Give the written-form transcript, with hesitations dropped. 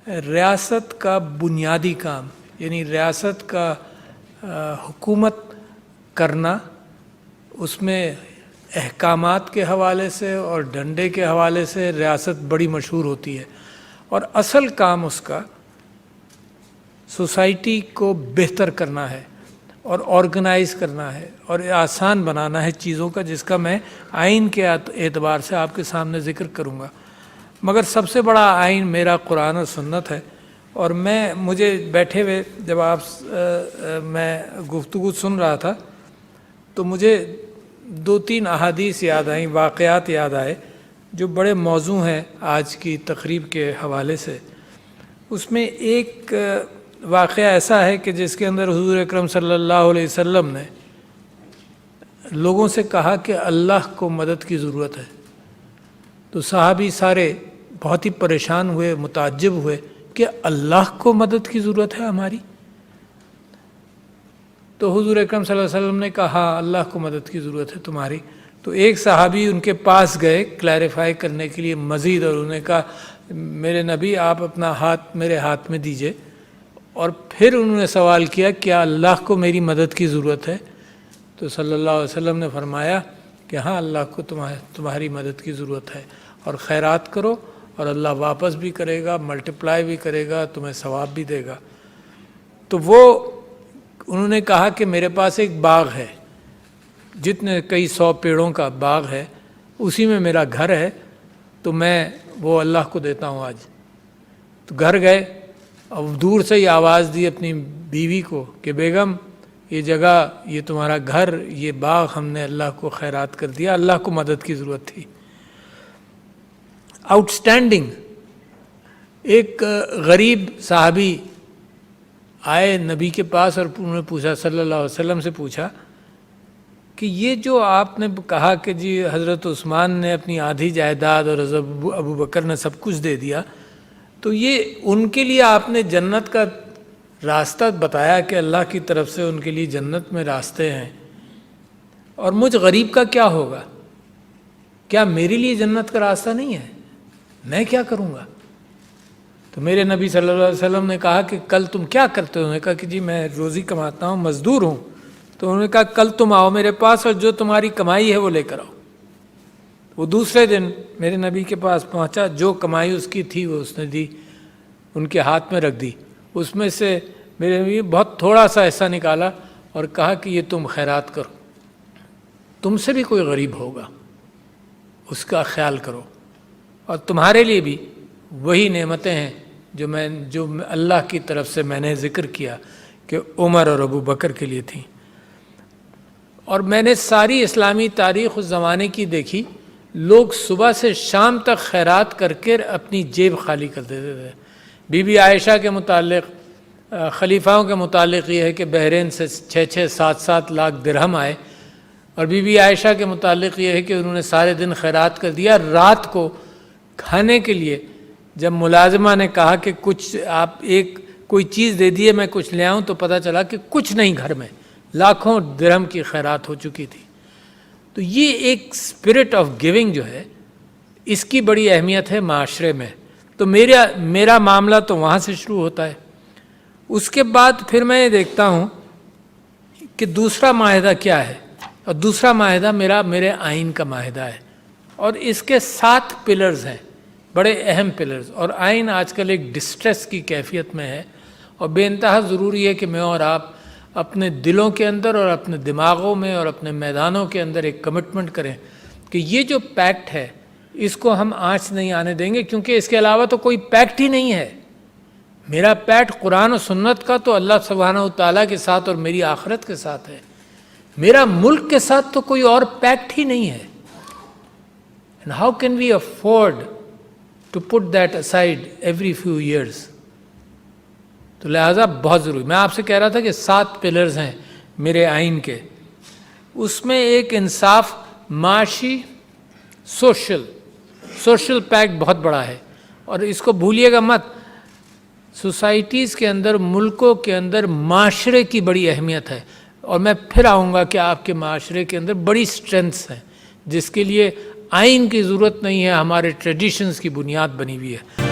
ریاست کا بنیادی کام یعنی ریاست کا حکومت کرنا، اس میں احکامات کے حوالے سے اور ڈنڈے کے حوالے سے ریاست بڑی مشہور ہوتی ہے، اور اصل کام اس کا سوسائٹی کو بہتر کرنا ہے اور آرگنائز کرنا ہے اور آسان بنانا ہے چیزوں کا، جس کا میں آئین کے اعتبار سے آپ کے سامنے ذکر کروں گا۔ مگر سب سے بڑا آئین میرا قرآن و سنت ہے، اور مجھے بیٹھے ہوئے جب میں گفتگو سن رہا تھا تو مجھے 2-3 احادیث یاد آئیں، واقعات یاد آئے جو بڑے موزوں ہیں آج کی تقریب کے حوالے سے۔ اس میں ایک واقعہ ایسا ہے کہ جس کے اندر حضور اکرم صلی اللہ علیہ وسلم نے لوگوں سے کہا کہ اللہ کو مدد کی ضرورت ہے، تو صحابی سارے بہت ہی پریشان ہوئے، متعجب ہوئے کہ اللہ کو مدد کی ضرورت ہے ہماری۔ تو حضور اکرم صلی اللہ علیہ وسلم نے کہا اللہ کو مدد کی ضرورت ہے تمہاری۔ تو ایک صحابی ان کے پاس گئے کلیریفائی کرنے کے لیے مزید، اور انہوں نے کہا میرے نبی آپ اپنا ہاتھ میرے ہاتھ میں دیجئے، اور پھر انہوں نے سوال کیا کیا اللہ کو میری مدد کی ضرورت ہے؟ تو صلی اللہ علیہ وسلم نے فرمایا کہ ہاں اللہ کو تمہاری مدد کی ضرورت ہے، اور خیرات کرو اور اللہ واپس بھی کرے گا، ملٹیپلائی بھی کرے گا، تمہیں ثواب بھی دے گا۔ تو انہوں نے کہا کہ میرے پاس ایک باغ ہے، جتنے کئی 100 پیڑوں کا باغ ہے، اسی میں میرا گھر ہے، تو میں وہ اللہ کو دیتا ہوں آج۔ تو گھر گئے، اب دور سے ہی آواز دی اپنی بیوی کو کہ بیگم یہ جگہ، یہ تمہارا گھر، یہ باغ ہم نے اللہ کو خیرات کر دیا، اللہ کو مدد کی ضرورت تھی۔ آؤٹ اسٹینڈنگ ایک غریب صحابی آئے نبی کے پاس، اور انہوں نے پوچھا، صلی اللہ علیہ وسلم سے پوچھا کہ یہ جو آپ نے کہا کہ جی حضرت عثمان نے اپنی آدھی جائیداد اور حضرت ابو بکر نے سب کچھ دے دیا، تو یہ ان کے لیے آپ نے جنت کا راستہ بتایا کہ اللہ کی طرف سے ان کے لیے جنت میں راستے ہیں، اور مجھ غریب کا کیا ہوگا؟ کیا میرے لیے جنت کا راستہ نہیں ہے؟ میں کیا کروں گا؟ تو میرے نبی صلی اللہ علیہ وسلم نے کہا کہ کل تم کیا کرتے ہو؟ انہوں نے کہا کہ جی میں روزی کماتا ہوں، مزدور ہوں۔ تو انہوں نے کہا کل تم آؤ میرے پاس اور جو تمہاری کمائی ہے وہ لے کر آؤ۔ وہ دوسرے دن میرے نبی کے پاس پہنچا، جو کمائی اس کی تھی وہ اس نے دی، ان کے ہاتھ میں رکھ دی۔ اس میں سے میرے نبی بہت تھوڑا سا حصہ نکالا اور کہا کہ یہ تم خیرات کرو، تم سے بھی کوئی غریب ہوگا، اس کا خیال کرو، اور تمہارے لیے بھی وہی نعمتیں ہیں جو اللہ کی طرف سے میں نے ذکر کیا کہ عمر اور ابو بکر کے لیے تھیں۔ اور میں نے ساری اسلامی تاریخ اس زمانے کی دیکھی، لوگ صبح سے شام تک خیرات کر کے اپنی جیب خالی کر دیتے تھے۔ بی بی عائشہ کے متعلق، خلیفاؤں کے متعلق یہ ہے کہ بحرین سے 6-6 7-7 لاکھ درہم آئے، اور بی بی عائشہ کے متعلق یہ ہے کہ انہوں نے سارے دن خیرات کر دیا۔ رات کو کھانے کے لیے جب ملازمہ نے کہا کہ کچھ آپ کوئی چیز دے دیے میں کچھ لے آؤں، تو پتہ چلا کہ کچھ نہیں گھر میں، لاکھوں درہم کی خیرات ہو چکی تھی۔ تو یہ ایک اسپرٹ آف گیونگ جو ہے، اس کی بڑی اہمیت ہے معاشرے میں۔ تو میرا معاملہ تو وہاں سے شروع ہوتا ہے۔ اس کے بعد پھر میں یہ دیکھتا ہوں کہ دوسرا معاہدہ کیا ہے، اور دوسرا معاہدہ میرے آئین کا معاہدہ ہے، اور اس کے 7 پلرز ہیں، بڑے اہم پلرز۔ اور آئین آج کل ایک ڈسٹریس کی کیفیت میں ہے، اور بے انتہا ضروری ہے کہ میں اور آپ اپنے دلوں کے اندر اور اپنے دماغوں میں اور اپنے میدانوں کے اندر ایک کمٹمنٹ کریں کہ یہ جو پیکٹ ہے اس کو ہم آنچ نہیں آنے دیں گے، کیونکہ اس کے علاوہ تو کوئی پیکٹ ہی نہیں ہے۔ میرا پیکٹ قرآن و سنت کا تو اللہ سبحانہ و تعالیٰ کے ساتھ اور میری آخرت کے ساتھ ہے، میرا ملک کے ساتھ تو کوئی اور پیکٹ ہی نہیں ہے۔ And how can we afford to put that aside every few years؟ تو لہٰذا بہت ضروری، میں آپ سے کہہ رہا تھا کہ 7 پلرز ہیں میرے آئین کے۔ اس میں ایک انصاف، معاشی، سوشل پیکٹ بہت بڑا ہے، اور اس کو بھولیے گا مت۔ سوسائٹیز کے اندر، ملکوں کے اندر معاشرے کی بڑی اہمیت ہے، اور میں پھر آؤں گا کہ آپ کے معاشرے کے اندر بڑی اسٹرینتھس ہیں جس کے لیے آئین کی ضرورت نہیں ہے، ہمارے ٹریڈیشنز کی بنیاد بنی ہوئی ہے۔